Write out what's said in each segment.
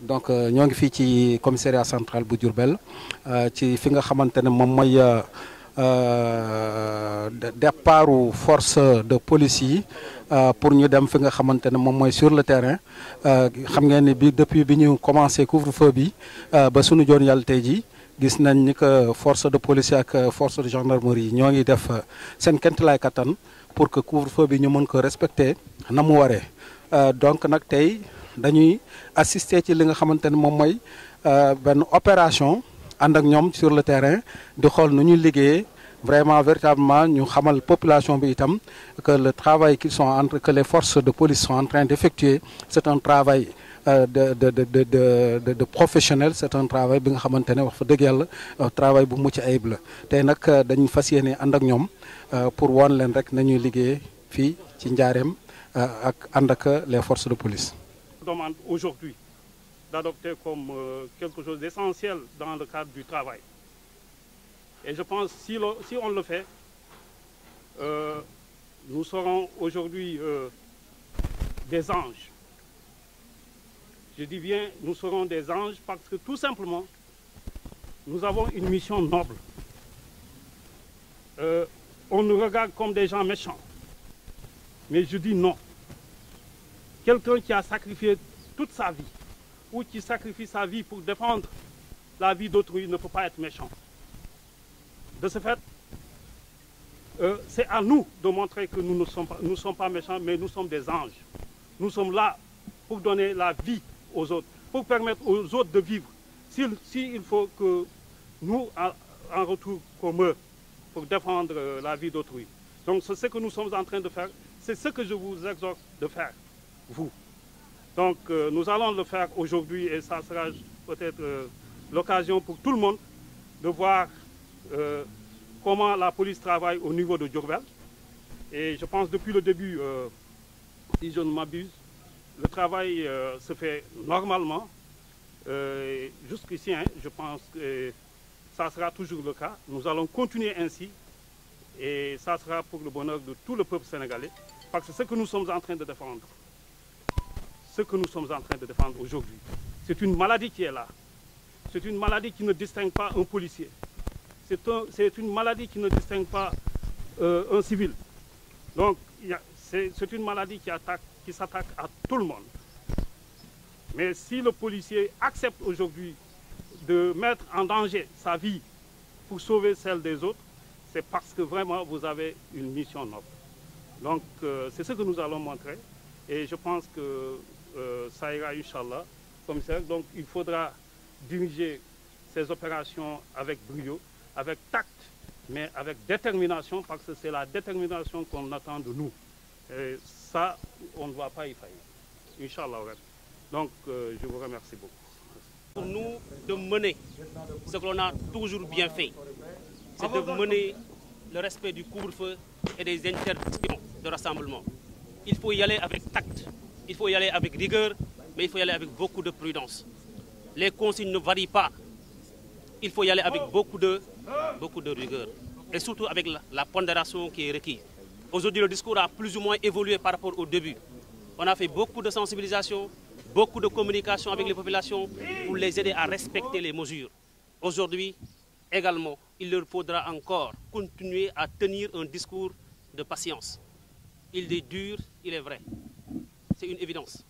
donc ñoo ngi fii ci commissariat central bu Diourbel ci fi nga xamante ne moom mooy départu force de police yi pour ñu dem fi nga xamante ne moom mooy sur le terrain xam ngeen ni bi depuis bi ñu commencé couvre-feu bi ba sunu joon yàlla tey ji gis nañ ni que force de police ak force de gendarmerie yi ñoo ngi def seen kéemtalaay kattan pour que couvre-feu bi ñu mën ko respecter na mu waree donc nag tey dañuy assister ci li nga xamante ne moom mooy benn opération ànd ak ñoom sur le terrain di xool nu ñuy liggéeyee vraiment véritablement ñu xamal population bi itam que le travail que les forces de police sont en train d'effectuer c'est un travail de professionnel, c'est un travail bi nga xamante ne wax fa dëgg yàlla travail bu mucc ayib la tey nag dañ fas yéene ànd ak ñoom pour woon leen rek nañuy liggéey fii ci Njaareem ak ànd ak les forces de police. Demande aujourd'hui d'adopter comme quelque chose d'essentiel dans le cadre du travail. Et je pense si on le fait, nous serons aujourd'hui des anges. Je dis bien, nous serons des anges parce que tout simplement, nous avons une mission noble. On nous regarde comme des gens méchants. Mais je dis non. Quelqu'un qui a sacrifié toute sa vie, ou qui sacrifie sa vie pour défendre la vie d'autrui, ne peut pas être méchant. De ce fait, c'est à nous de montrer que nous ne sommes pas méchants, mais nous sommes des anges. Nous sommes là pour donner la vie aux autres, pour permettre aux autres de vivre. S'il faut que nous, en retour comme eux, pour défendre la vie d'autrui. Donc c'est ce que nous sommes en train de faire, c'est ce que je vous exhorte de faire, vous. Donc nous allons le faire aujourd'hui et ça sera peut-être l'occasion pour tout le monde de voir comment la police travaille au niveau de Diourbel. Et je pense depuis le début, si je ne m'abuse, le travail se fait normalement. Jusqu'ici, je pense que ça sera toujours le cas. Nous allons continuer ainsi et ça sera pour le bonheur de tout le peuple sénégalais. Parce que ce que nous sommes en train de défendre, aujourd'hui, c'est une maladie qui est là. C'est une maladie qui ne distingue pas un policier. C'est une maladie qui ne distingue pas un civil. Donc, c'est une maladie qui s'attaque à tout le monde. Mais si le policier accepte aujourd'hui de mettre en danger sa vie pour sauver celle des autres, c'est parce que vraiment vous avez une mission noble. Donc, c'est ce que nous allons montrer. Et je pense que ça ira, Inch'Allah, commissaire. Donc, il faudra diriger ces opérations avec brio, avec tact, mais avec détermination, parce que c'est la détermination qu'on attend de nous. Et ça, on ne va pas y faillir. Inch'Allah. Donc, je vous remercie beaucoup. Pour nous, de mener ce que l'on a toujours bien fait, c'est de mener le respect du couvre-feu et des interdictions de rassemblement. Il faut y aller avec tact, il faut y aller avec rigueur, mais il faut y aller avec beaucoup de prudence. Les consignes ne varient pas. Il faut y aller avec beaucoup de rigueur et surtout avec la pondération qui est requise. Aujourd'hui, le discours a plus ou moins évolué par rapport au début. On a fait beaucoup de sensibilisation, beaucoup de communication avec les populations pour les aider à respecter les mesures. Aujourd'hui, également, il leur faudra encore continuer à tenir un discours de patience. Il est dur, il est vrai. C'est une évidence.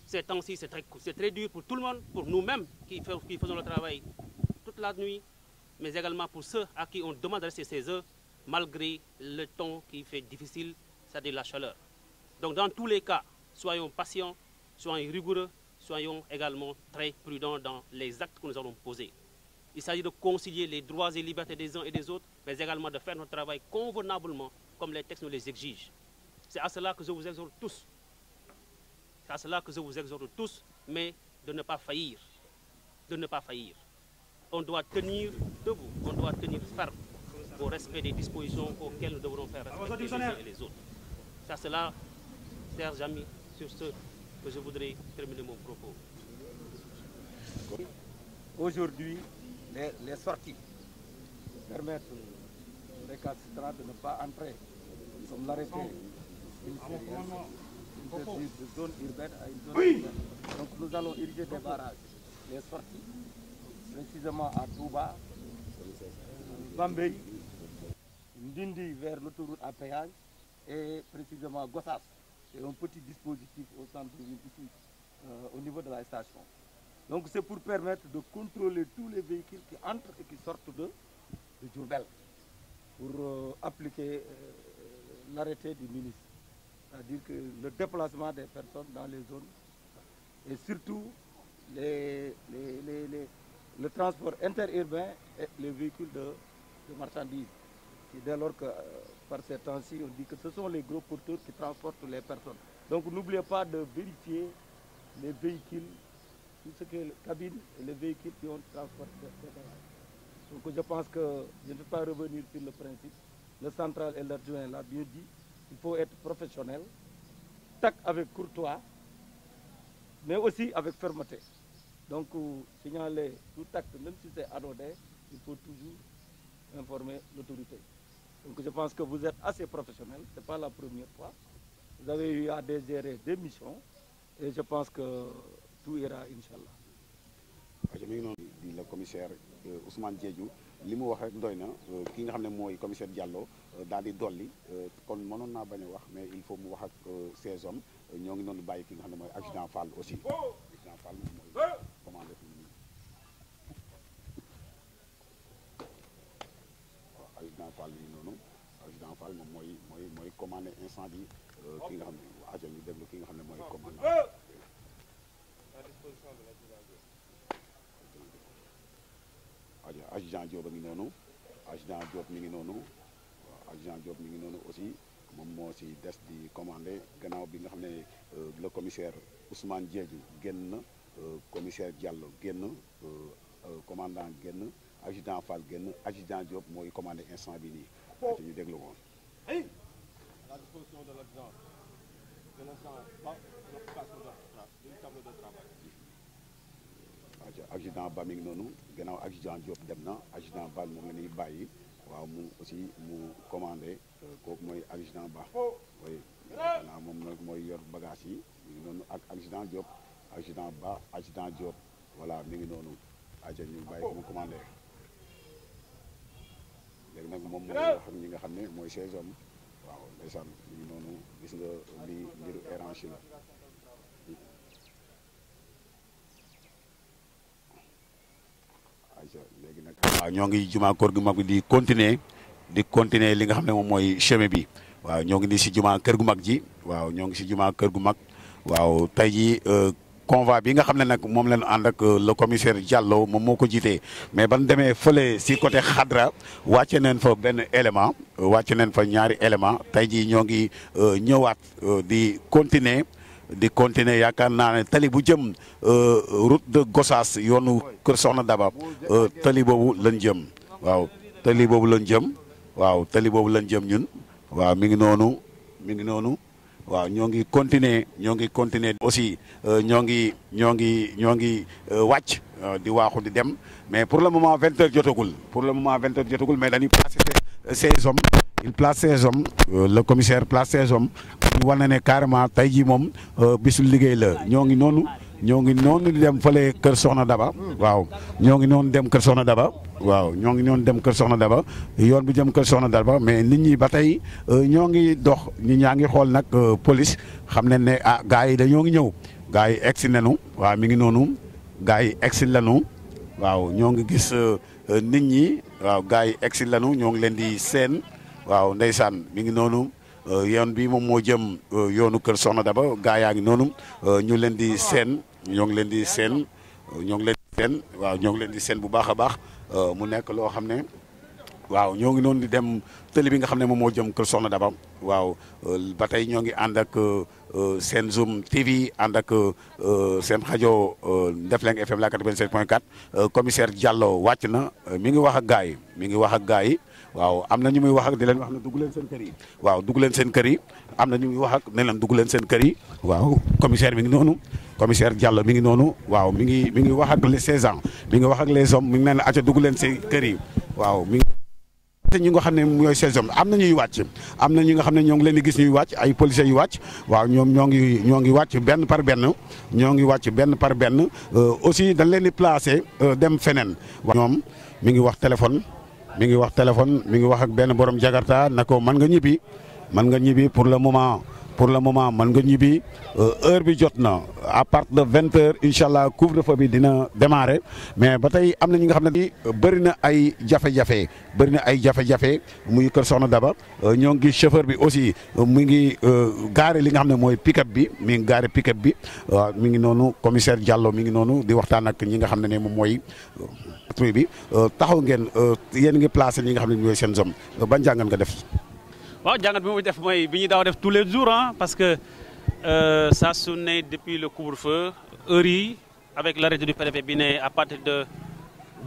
Ces temps-ci, c'est très dur pour tout le monde, pour nous-mêmes qui faisons le travail toute la nuit, mais également pour ceux à qui on demande de rester 16 heures, malgré le temps qui fait difficile, c'est-à-dire la chaleur. Donc dans tous les cas, soyons patients, soyons rigoureux, soyons également très prudents dans les actes que nous allons poser. Il s'agit de concilier les droits et libertés des uns et des autres, mais également de faire notre travail convenablement, comme les textes nous les exigent. C'est à cela que je vous exhorte tous. C'est à cela que je vous exhorte tous, mais de ne pas faillir. De ne pas faillir. On doit tenir debout, on doit tenir ferme au respect des dispositions auxquelles nous devrons faire respecter les uns et les autres. C'est à cela, chers amis, sur ce que je voudrais terminer mon propos. Aujourd'hui, les sorties permettent aux récalcitrants de ne pas entrer. Nous sommes l'arrêté ministériel de zone urbaine à une zone urbaine. Donc nous allons ériger des barrages, les sorties, précisément à Touba, Bambey, Ndindi vers l'autoroute à péage et précisément Gossas. C'est un petit dispositif au centre-ville ici, au niveau de la station. Donc c'est pour permettre de contrôler tous les véhicules qui entrent et qui sortent de Diourbel, pour appliquer l'arrêté du ministre. C'est-à-dire que le déplacement des personnes dans les zones et surtout le transport interurbain et les véhicules de marchandises. Et dès lors que par ces temps-ci, on dit que ce sont les gros porteurs qui transportent les personnes. Donc n'oubliez pas de vérifier les véhicules, tout ce qui est cabine et les véhicules qui ont transporté des bagages. Donc je pense que je ne vais pas revenir sur le principe. Le central et l'adjoint l'a bien dit. Il faut être professionnel, tac avec courtois, mais aussi avec fermeté. Donc, signaler tout acte, même si c'est anodin, il faut toujours informer l'autorité. Donc, je pense que vous êtes assez professionnel, ce n'est pas la première fois. Vous avez eu à dégérer des missions et je pense que tout ira, Inch'Allah. Le commissaire Ousmane Diédhiou li mu wax rek doy na ki nga xam ne mooy commissaire Diallo daal di dolli kon mënoon naa bañ a wax mais il faut mu wax ak ces hommes ñoo ngi noonu bàyyi ki nga xam ne mooy adjudant Fall aussi. Adjudant Fall moom mooy commandé fi mu waaw adjudant Fall yi noonu adjudant Fall moom mooy commandé incendie ki nga xam ne aja ñu déglu ki nga xam ne mooy commandant. Adjudant Diop a ngi noonu adjudant Diop mi ngi noonu waaw adjudant Diop mi ngi noonu aussi moom moo si des di commandé gannaaw bi nga xam ne le commissaire Ousmane Diédhiou génn na commissaire Diallo génn commandant génn adjudant Fall génn adjudant Diop mooy commandé instant bi nii ci ñu déglu ko. À la disposition de l'adjudant, de l'instant, pas d'occupation d'une table de travail. Adjudant Ba mi ngi noonu gannaaw adjudant Diop dem na adjudant Ba moom la ñuy bàyyi waaw mu aussi mu commandé kooku mooy adjudant Ba oui xanaa moom nag mooy yor bagage yi mi ngi noonu ak adjudant Diop adjudant Ba adjudant Diop voilà mi ngi noonu aja ñu bàyyi ko mu commandé léegi nag moom mooy wax ak ñi nga xam ne mooy ces hommes waaw ndeysaan mi ngi noonu gis nga li mbiru éranchi la. léegi nag waaw ñoo ngi jumaa kër gu mag bi di continuer li nga xam ne moom mooy chemin bi waaw ñoo ngi nii si jumaa kër gu mag ji waaw ñoo ngi si jumaa kër gu mag waaw tey jii convoi bi nga xam ne nag moom lañ ànd ak le commissaire Diallo moom moo ko jiitee mais ban demee fële si côté Xadra wàcce neen fa benn élément wàcce neen fa ñaari élément tey jii ñoo ngi ñëwaat di continuer yaakaar naa ne tali bu jëm route de Gossas yoonu Kër Soxna Daba tali boobu lañ jëm waaw tali boobu lañ jëm waaw tali boobu lañ jëm ñun waaw mi ngi noonu waaw ñoo ngi continuer aussi ñoo ngi wàcc di waaxu di dem mais pour le moment 20h jotagul mais dañuy placer ces hommes il place ces hommes le commissaire place ces hommes ñu wane ne carrément tey jii moom bisul liggéey la ñoo ngi noonu di dem fële Kër Soxna Daba waaw ñoo ngi noonu dem Kër Soxna Daba waaw ñoo ngi noonu dem Kër Soxna Daba yoon bi jëm Kër Soxna Daba mais nit ñi ba tey ñoo ngi dox nit ñaa ngi xool nag police xam ne ne ah gars yi dañoo ngi ñëw gars yi egsi nañu waaw mi ngi noonu gars yi egsi lañu waaw ñoo ngi gis nit ñi waaw gars yi egsi lañu ñoo ngi leen di seen waaw ndeysaan mi ngi noonu yoon bi moom moo jëm yoonu Kër Soxna Daba gaa yaa ngi noonu ñu leen di seen ñoo ngi leen di seen waaw ñoo ngi leen di seen bu baax a baax mu nekk loo xam ne waaw ñoo ngi noonu di dem tëli bi nga xam ne moom moo jëm Kër Soxna Daba waaw ba tey ñoo ngi ànd ak seen Zoom TV ànd ak seen rajo Ndefleng FM la 87.4 commissaire Diallo wàcc na mi ngi wax ak gaa yi waaw am na ñu muy wax ak di leen wax ne dugg leen seen kër yi waaw dugg leen seen kër yi am na ñu muy wax ak ne leen dugg leen seen kër yi waaw commissaire mi ngi noonu commissaire Diallo mi ngi noonu waaw mi ngi wax ak les 16 ans mi ngi wax ak les hommes mi ngi leen acca dugg leen seen kër yi waaw mi ngi arrêté ñi nga xam ne ñooy ces hommes am na ñuy wàcc am na ñi nga xam ne ñoo ngi leen di gis ñuy wàcc ay policiers yu wàcc waaw ñoom ñoo ngi wàcc benn par benn ñoo ngi wàcc benn par benn aussi dañ leen di placer dem feneen. ñoom mi ngi wax téléphone mi ngi wax ak benn borom Jakarta na ko mën nga ñibbi pour le moment mën nga ñibbi heure bi jot na à partir de 20h incha allah couvre-feu bi dina démarrer mais ba tey am na ñi nga xam ne bëri na ay jafe-jafe muy Kër Soxna Daba ñoo ngi chauffeur bi aussi mu ngi gaare li nga xam ne mooy pick-up bi mi ngi gaare pick-up bi waaw mi ngi noonu commissaire Diallo mi ngi noonu di waxtaan ak ñi nga xam ne moom mooy patrouille bi taxaw ngeen yéen ngi placé ñi nga xam ne ñooy seen zone ban jàngat nga def. waaw jàngat bi muy def mooy bi ñuy daaw def tous les jours parce que ça su ne depuis le couvre-feu heure yi avec l'arrêté du préfet bi ne à partir de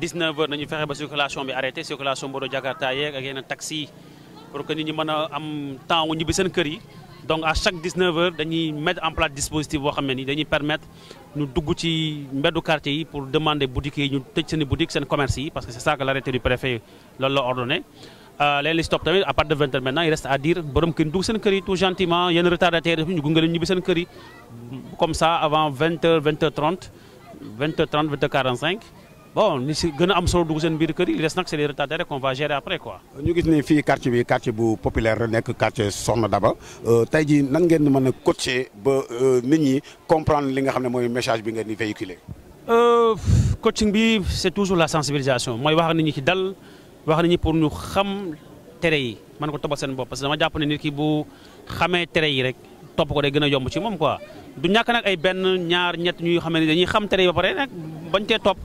19h nañu fexe ba circulation bi arrêté circulation boobu Jakarta yeeg ak yeneen taxi pour que nit ñi mën a am temps wu ñibbi seen kër yi donc à chaque 19h dañuy mettre en place dispositif boo xam ne ni dañuy permettre ñu dugg ci mbeddu quartier yi pour demander boutiques yi ñu tëj seen i boutique seen commerce yi parce que c'est ça que l'arrêté du préfet loolu la ordonné. léegi li stop tamit à partir de 20h maintenant il reste à dire borom kër yi dugg seen kër yi tout gentiment yenn retardataires ñu gunge leen ñibbi seen kër yi comme ça avant 20h 20h30 20h30 20h45 bon li si gën a am solo dugg seen biir kër yi il reste nag c'est les retardataires qu'on va gérer après quoi. ñu gis ni fii quartier bu populaire la nekk quartier Soxna Daba tey jii nan ngeen mën a coacher ba nit ñi comprendre li nga xam ne mooy message bi ngeen di véhiculer. coaching bi c'est toujours la sensibilisation mooy wax nit ñi ci dal. wax nañu pour ñu xam tere yi mën ko toppal seen bopp parce que dama jàpp ne nit ki bu xamee tere yi rek topp ko day gën a yomb ci moom quoi du ñàkk nag ay benn ñaar ñett ñuy xam ne dañuy xam tere yi ba pare nag bañ cee topp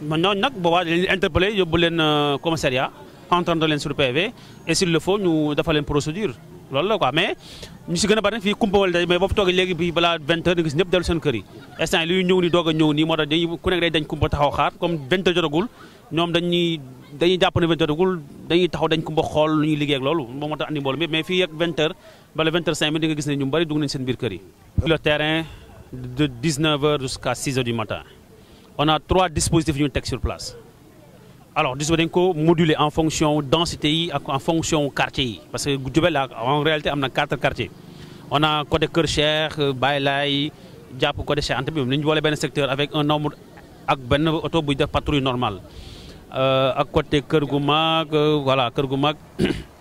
ñooñu nag boobaa dañ leen interpeller yóbbu leen commissariat entendre leen sur PV et s'il le faut ñu defal leen procédure loolu la quoi mais ñu si gën a bari fii kumpawal day mais boo fi toogee léegi bi balaa 20h da gis ñëpp dellu seen kër yi instant yi li ñëw ni doog a ñëw nii moo tax dañuy ku nekk day dañ kumpa taxaw xaar comme 20h jotagul ñoom dañuy jàpp ne 20h jotagul dañuy taxaw dañ kumpa xool lu ñuy liggéey ak loolu moom moo tax andi mboolu mais fii ak 20h bala 20h05 di nga gis ne ñu bari dugg nañ seen biir kër yi. le terrain de 19h jusqu'à 6h du matin on a 3 dispositifs ñu teg sur place. alors dispositif dañ ko moduler en fonction densité yi ak en fonction quartier yi parce que Diourbel en réalité am na 4 quartiers on a côté Kër Cheikh Baye Laye jàpp côté Cheikh Anta bi nañu boole benn secteur avec un nombre ak benn oto buy def patrouille normale ak côté Kër gu mag voilà Kër gu mag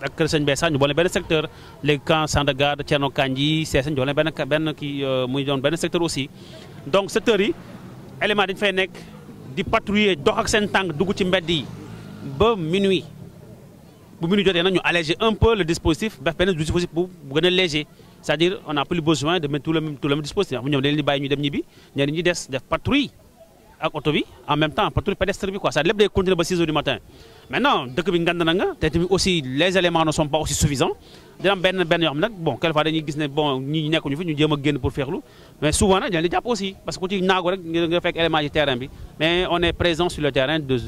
ak Kër Sëñ Bessa ñu boole benn secteur léegi camp Sandaga Thierno Kandji Sessène ñu boole benn kii muy doon benn secteur aussi donc secteurs yi élément dañu fay nekk di patrouiller dox ak seen tànk dugg ci mbedd yi ba minuit bu minuit jotee nag ñu alléger un peu le dispositif def benn dispositif bu gën a léger c'est-à-dire on n'a plus besoin de mettre tout le même dispositif bu ñoom dañ leen di bàyyi ñu dem ñibbi ñeneen ñi des def patrouille ak oto bi en même temps patrouille pédestre bi quoi ça lépp day continuer ba 6 heures du matin maintenant dëkk bi ngand na nga te tamit aussi les éléments ne sont pas aussi suffisants dina am benn yoo xam nag bon quelquefois dañuy gis ne bon ñi nekkuñu fi ñu jéem a génn pour feexlu mais souvent nag dañ di jàpp aussi parce que ku ci naagu rek nga fekk élément ci terrain bi mais on est présent sur le terrain de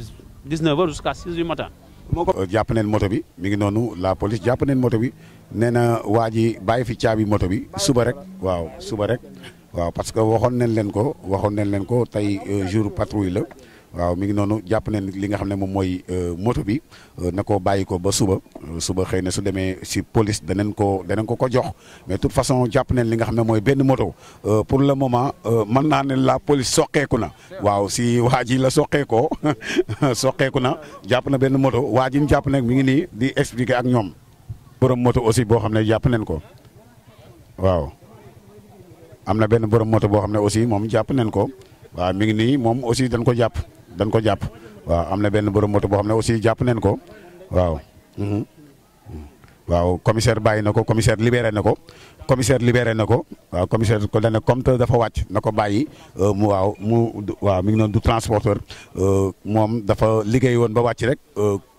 19h jusqu'à 6 heures du matin. moo ko jàpp neen moto bi mi ngi noonu la police jàpp neen moto bi nee na waa ji bàyyi fi caabi moto bi suba rek waaw parce que waxoon nañ leen ko tey jour patrouille la waaw mi ngi noonu jàpp nañ li nga xam ne moom mooy moto bi na ko bàyyi ko ba suba xëy na su demee si police danañ ko jox mais toute façon jàpp nañ li nga xam ne mooy benn moto pour le moment mën naa ne la police soqeeku na waaw si waa ji la soqeekoo soqeeku na jàpp na benn moto waa ji ñu jàpp nag mi ngi nii di expliquer ak ñoom borom moto aussi boo xam ne jàpp nañ ko waaw. am na benn borom moto boo xam ne aussi moom jàpp nañ ko waaw mi ngi nii moom aussi dañ ko jàpp waaw am na benn borom moto boo xam ne aussi jàpp nañ ko waaw. waaw commissaire bàyyi na ko commissaire libéré na ko waaw commissaire ko dana comme te dafa wàcc na ko bàyyi waaw mi ngi noonu du transporteur moom dafa liggéey woon ba wàcc rek.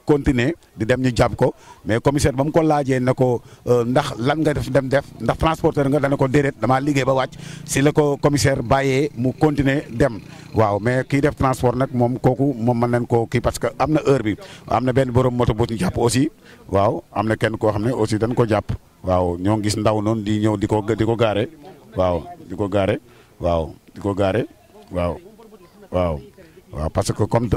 continuer di dem ñu jàpp ko mais commissaire ba mu ko laajee na ko ndax lan nga def ndax transporteur nga dana ko déedéet damaa liggéey ba wàcc si la ko commissaire bàyyee mu continuer dem waaw mais kii def transport nag moom kooku moom mën nañ koo kii parce que am na heure bi am na benn borom moto bu ñu jàpp aussi waaw am na kenn koo xam ne aussi dañ ko jàpp waaw ñoo gis ndaw noonu di ñëw di ko gaare waaw parce que comme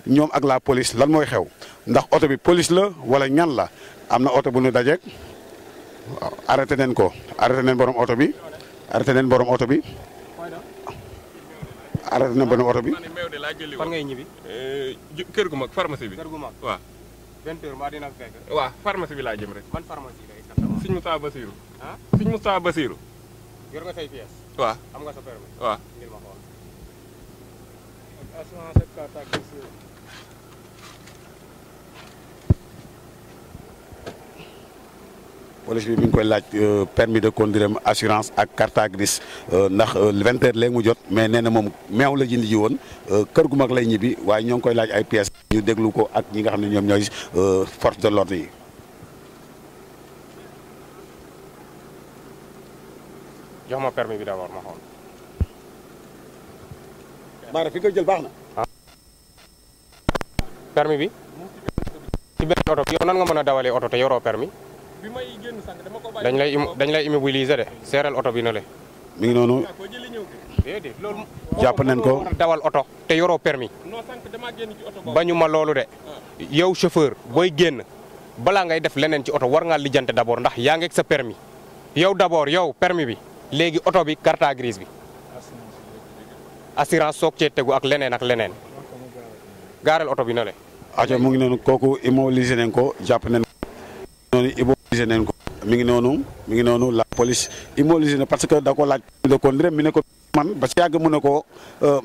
ñoom ak la police lan mooy xew ndax oto bi police la wala ñan la am na oto bu ñu dajeek waaw arrêté nañ ko arrêté nañ borom oto bi arrêté nañ borom oto bi arrêté nañ borom oto bi. fan ngay ñibbi. kër gu mag pharmacie bi. kër gu mag waaw. 20 heures mbaa dina fekk. waaw pharmacie bi laa jëm rek. ban pharmacie la exactement. Sëñ Moustapha Bassirou. ah Sëñ Moustapha Bassirou. yor nga say pièces. waaw am nga sa permis. waaw. ngir ma xool. assurance carte grise. police bi mi ngi koy laaj permis de conduire assurance ak carte grise ndax 20 heures léegi mu jot mais nee na moom meew la jënd ji woon kër gu mag lay ñibbi waaye ñoo ngi koy laaj ay pièces ñu déglu ko ak ñi nga xam ne ñoom ñooy force de l'ordre yi. jox ma permis bi d'abord ma xool. Baara fi nga jël baax na. permis bi. ci benn oto bi yow nan nga mën a dawalee oto te yoroo permis. bi may génn sànq dama ko bàyyi. dañ lay immobiliser de seeral oto bi na le. mi ngi noonu. déedéet loolu. jàpp nañ ko dawal oto te yoroo permis. non sànq damaa génn ci oto boobu. bañu ma loolu de. yow chauffeur booy génn balaa ngay def leneen ci oto war ngaa lijjante d'abord ndax yaa ngi ak sa permis yow d'abord yow permis bi léegi oto bi carte grise bi. assurance soog cee tegu ak leneen ak leneen. gaareel oto bi na le. aco mu ngi noonu kooku immobilisé nañ ko jàpp nañ noonu immobilisé nañ ko mi ngi noonu la police immobilisé na parce que da ko laaj de conduire mi ne ko man ba si yàgg mu ne ko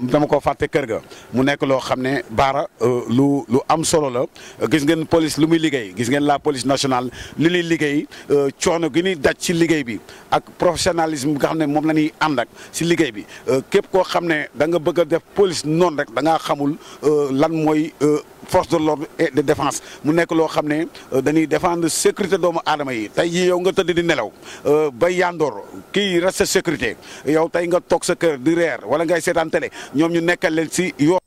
dama ko fàtte kër ga mu nekk loo xam ne Baara lu am solo la gis ngeen police lu muy liggéey gis ngeen la police nationale li ñuy liggéey coono gi ñuy daj ci liggéey bi ak professionnalisme bi nga xam ne moom la ñuy ànd ak si liggéey bi képp koo xam ne da nga bëgg a def police noonu rek da ngaa xamul lan mooy force de l'ordre et de défense mu nekk loo xam ne dañuy défendre sécurité doomu aadama yi tey jii yow nga tëdd di nelaw ba yandoor kii reste sécurité yow tey nga toog sa kër di reer wala ngay seetaan télé ñoom ñu nekkal leen si yoon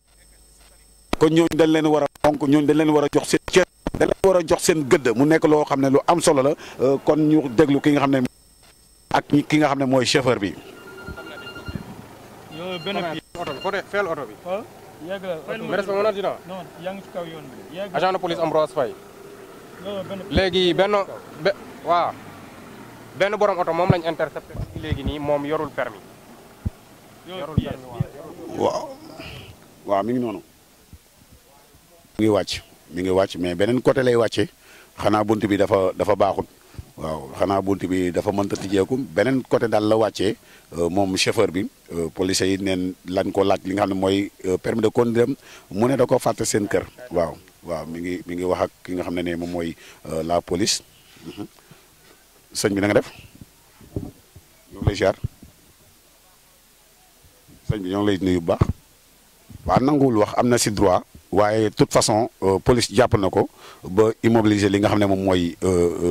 kon ñooñu dañ leen war a fonk ñooñu dañ leen war a jox seen cër dañ leen war a jox seen gëdd mu nekk loo xam ne lu am solo la kon ñu déglu ki nga xam ne ak ki nga xam ne mooy chauffeur bi. yow benn oto bi côté feel oto bi. yegg la non yaa ngi ci kaw yoon bi. agent de police Ambroise Faye. léegi waaw benn borom oto moom lañ intercepté léegi nii moom yorul permis. waaw mi ngi noonu. mi ngi wàcc mais beneen côté lay wàcce xanaa bunt bi dafa baaxut waaw xanaa bunt bi dafa mënta tijjeeku beneen côté daal la wàccee moom chauffeur bi police yi neen lañ ko laaj li nga xam ne mooy permis de conduire mu ne da ko fàtte seen kër waaw mi ngi wax ak ki nga xam ne moom mooy la police sëñ bi na nga def ñoo ngi lay ziar sëñ bi ñoo ngi lay nuyu bu baax waaw nanguwul wax am na si droit waaye de toute façon police jàpp na ko ba immobiliser li nga xam ne moom mooy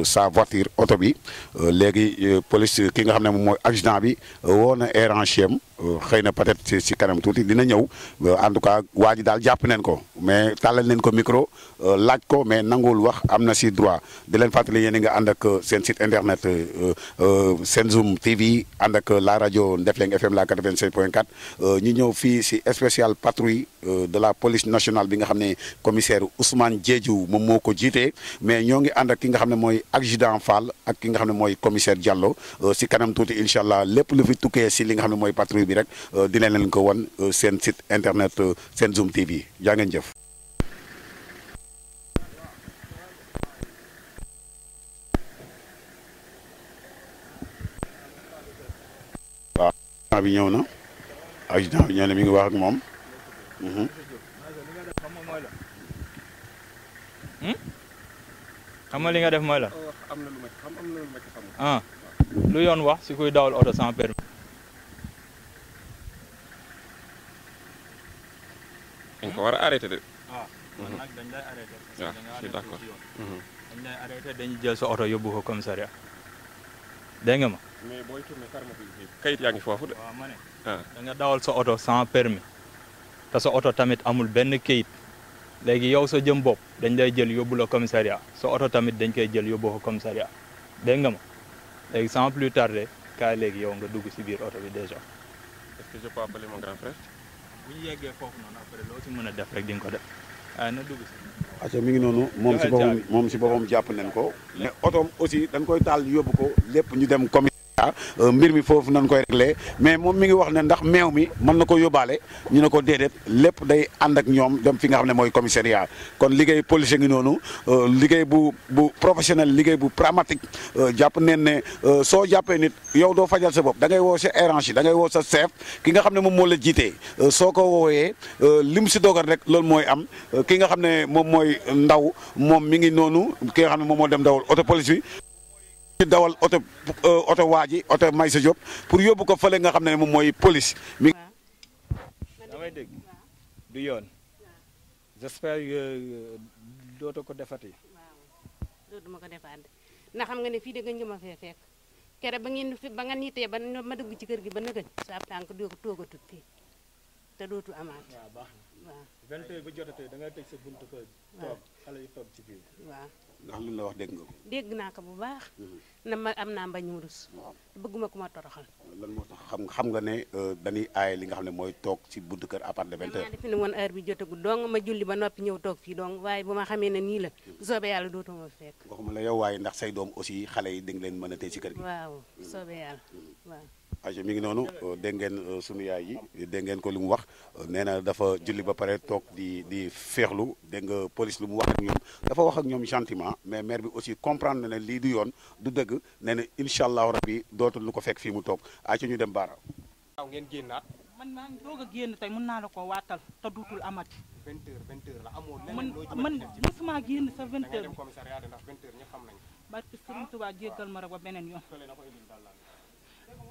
sa voiture oto bi léegi police ki nga xam ne moom mooy accident bi woo na érangé am xëy na peut-être si kanam tuuti dina ñëw en tout cas waa ji daal jàpp neen ko mais tàllal neen ko micro laaj ko mais nanguwul wax am na si droit di leen fàttali yéen a nga ànd ak seen site internet Senzoom TV ànd ak la rajo Ndefleng FM la 87.4 ñu ñëw fii si spécial patrouille de la police nationale bi nga xam ne commissaire Ousmane Diédhiou moom moo ko jiitee mais ñoo ngi ànd ak ki nga xam ne mooy adjudant Fall ak ki nga xam ne mooy commissaire Diallo si kanam tuuti incha allah lépp lu fi tukkee si li nga xam ne mooy patrouille bi rek dina leen ko won seen site internet Senzoom TV jaa ngeen jëf. waaw adjudant bi ñëw na adjudant bi ñëw na mi ngi wax ak moom. xam nga li nga def mooy la am na lu ma ci xamul. ah lu yoon wax si kuy dawal oto sans permis. dañ ko war a arrêté de. man nag dañ lay arrêté. waaw je suis d'accord. dañ lay arrêté dañuy jël sa oto yóbbu ko commissariat dégg nga ma. mais booy tourné pharmacie bi kayit yaa ngi foofu de. waaw ma ne. da nga dawal sa oto sans permis te sa oto tamit amul benn kayit léegi yow sa jëm bopp dañ lay jël yóbbu la commissariat sa oto tamit dañ koy jël yóbbu ko commissariat dégg nga ma léegi sans plus tarder kaay léegi yow nga dugg si biir oto bi déjà. est-ce que je peux appeler mon grand frère. bu ñu yeggee foofu noonu après loo si mën a def rek di nga ko def na dugg si. acca mi ngi noonu moom si boppam jàpp nañ ko mais otoom aussi dañ koy taal yóbbu ko lépp ñu dem commissariat mbir mi foofu nañ koy réglé mais moom mi ngi wax ne ndax meew mi mën na ko yóbbaale ñu ne ko déedéet lépp day ànd ak ñoom dem fi nga xam ne mooy commissariat kon liggéey policier ngi noonu liggéey bu professionnel liggéey bu pragmatique jàpp neen ne soo jàppee nit yow doo fajal sa bopp da ngay woo sa hiérarchie da ngay woo sa chef ki nga xam ne moom moo la jiitee soo ko woowee lim si dogal rek loolu mooy am ki nga xam ne moom mooy ndaw moom mi ngi noonu ki nga xam ne moom moo dem dawal auto police bi dawal oto waa ji oto Maysa Diop pour yóbbu ko fële nga xam ne moom mooy police mi damay dégg du yoon j'espère dootoo ko defati waaw dootuma ko defaat ndax xam nga ne fii de nga njëma fee fekk kere ba nga niitee ba ma dugg ci kër gi ba nëgëñ sa ab tànk doo ko toogatut fii te dootu amaat waaw baax na waaw 20 heures ba jotatee da ngay tëj sa buntu kër toog xale yi toog ci biir waaw ndax lu la wax dégg nga ko dégg naa ko bu baax na ma am naa mbañum rus bëgguma ku ma toroxal lan moo tax xam nga ne dañuy aaye li nga xam ne mooy toog ci buntu kër à partir de 20 heures maa defe ne woon heure bi jotagul dong ma julli ba noppi ñëw toog fii dong waaye bu ma xamee ne nii la bu soobee yàlla dootuma fekk waxuma la yow waaye ndax say doom aussi xale yi di nga leen mën a téye ci kër gi waaw bu soobee yàlla waaw aja mi ngi noonu dégg ngeen sunu yaay yi dégg ngeen ko li mu wax nee na dafa julli ba pare toog di féexlu dégg nga police lu mu wax ak ñoom dafa wax ak ñoom gentiment mais maire bi aussi comprendre na ne lii du yoon du dëgg nee na incha allahu rabbi dootul lu ko fekk fii mu toog aca ñu dem baara waaw ngeen génnaat man maa ngi doog a génn tey mën naa la ko waatal te duutul amati 20 heures la amoo man mosuma génn sa 20 heures dem commissariat ndax 20 heures ñëpp xam nañ barke Sëriñ Tuubaa jéggal ma rek ba beneen yoon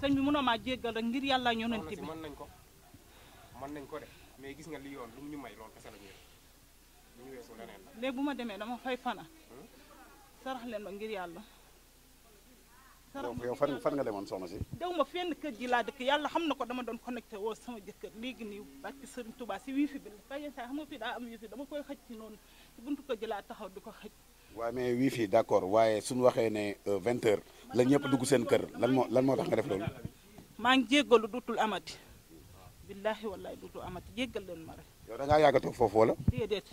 sëñ bi mënoo maa jéggal rek ngir yàlla ñonent bi mën nañ ko de mais gis nga li yoon lu mu ñu may loolu kese la ñu ñu weesu leneen léegi bu ma demee dama fay fana sarax leen ma ngir yàlla yow fan nga demoon soxna si dew ma fenn kër gi laa dëkk yàlla xam na ko dama doon connecté woo sama jëkkër léegi nii barke Sëriñ Tuubaa si wifi bi la yenn saa xam nga fii daa am wifi dama koy xëj ci noonu ci buntu kër gi laa taxaw di ko xëj waaye mais wifi d'accord waaye suñu waxee ne 20 heures la ñëpp dugg seen kër lan moo tax nga def loolu maa ngi jéggalu duutul amati billahi wallahi duutul amati jéggal leen ma rek yow da ngaa yàgg toog foofu wala déedéet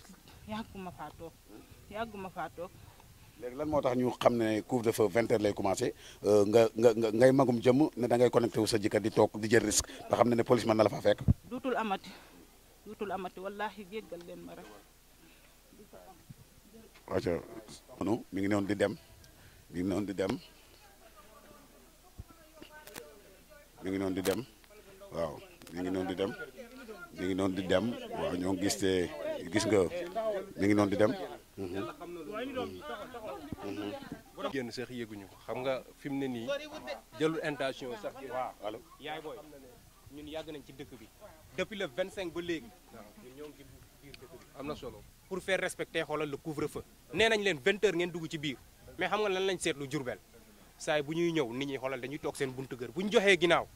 yàgguma faa toog léegi lan moo tax ñu xam ne couvre-feu 20 heures lay commencé ngay magum jëmm ne da ngay connecté wu sa jëkkër di toog di jël risque te xam ne police mën na la fa fekk duutul amati wallahi jéggal leen ma rek waca noonu mi ngi noonu di dem mi ngi noonu di dem mi ngi noonu di dem waaw mi ngi noonu di dem mi ngi noonu di dem waaw ñoo gis nga mi ngi noonu di dem génn sax yéeguñu ko xam nga fi mu ne nii jëlul intention sax waaw allo yaay booy ñun yàgg nañ ci dëkk bi depuis le 25 ba léegi ñun ñoo ngi ci biir dëkk bi am na solo pour faire respecter xoolal le couvre-feu nee nañ leen 20 heures ngeen dugg ci biir mais xam nga lan lañ seetlu Jurbel saa yi bu ñuy ñëw nit ñi xoolal dañuy toog seen buntu kër bu ñu joxee ginnaaw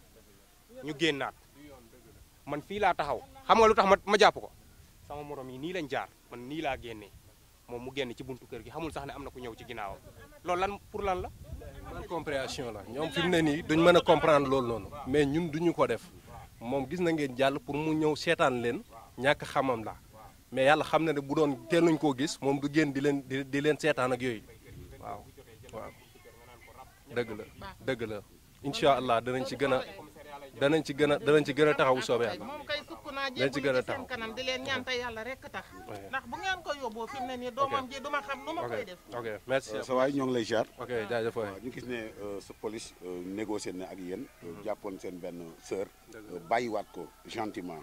ñu génnaat man fii laa taxaw xam nga lu tax ma jàpp ko sama morom yi nii lañ jaar man nii laa génnee moom mu génn ci buntu kër gi xamul sax ne am na ku ñëw ci ginnaawam loolu lan pour lan la. man compréhension la ñoom fi mu ne nii duñ mën a comprendre loolu noonu mais ñun duñu ko def moom gis na ngeen jàll pour mu ñëw seetaan leen ñàkk xamam la mais yàlla xam na ne bu doon teeluñ koo gis moom du génn di leen seetaan ak yooyu waaw dëgg la incha allah danañ ci gën a taxawu soobee yàlla moom kay sukk naa jéegu ci seen kanam di leen ñaan te yàlla rek tax ndax bu ngeen ko yóbboo fi mu ne nii doomam ji duma xam nu ma koy def ok merci sa waay ñoo ngi lay ziar ok jaajëf waay ñu gis ne sa police négocié na ak yéen jàppoon seen benn sœur bàyyiwaat ko gentiment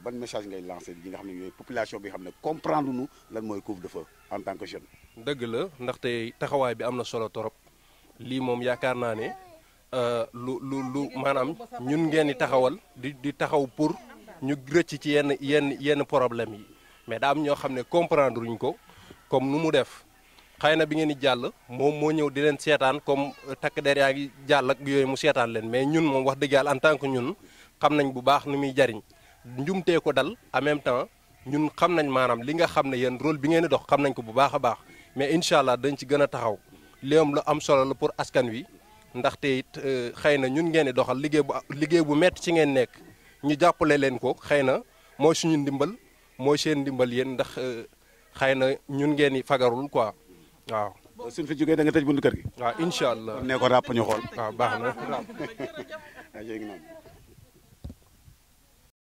ban message ngay lancé yi nga xam ne yooyu population bi xam ne comprendre nu lan mooy couvre-feu en tant que jeune dëgg la ndaxte taxawaay bi am na solo torop lii moom yaakaar naa ne lu maanaam ñun ngeen di taxawal di taxaw pour ñu rëcc ci yenn problème yi mais daa am ñoo xam ne comprendre uñ ko comme nu mu def xëy na bi ngeen di jàll moom moo ñëw di leen seetaan comme takk der yaa ngi jàll ak yooyu mu seetaan leen mais ñun moom wax dëgg yàlla en tant que ñun xam nañ bu baax nu muy jariñ njumtee ko dal en même temps ñun xam nañ maanaam li nga xam ne yéen rôle bi ngeen di dox xam nañ ko bu baax a baax mais incha allah dañ ci gën a taxaw léegi lu am solo la pour askan wi ndaxte it xëy na ñun ngeen di doxal liggéey bu metti ci ngeen nekk ñu jàppale leen ko xëy na mooy suñu ndimbal mooy seen ndimbal yéen ndax xëy na ñun ngeen di fagarul quoi waaw. suñ fi jógee da nga tëj buntu kër gi. waaw incha allah ne ko ràpp ñu xool. waaw baax na.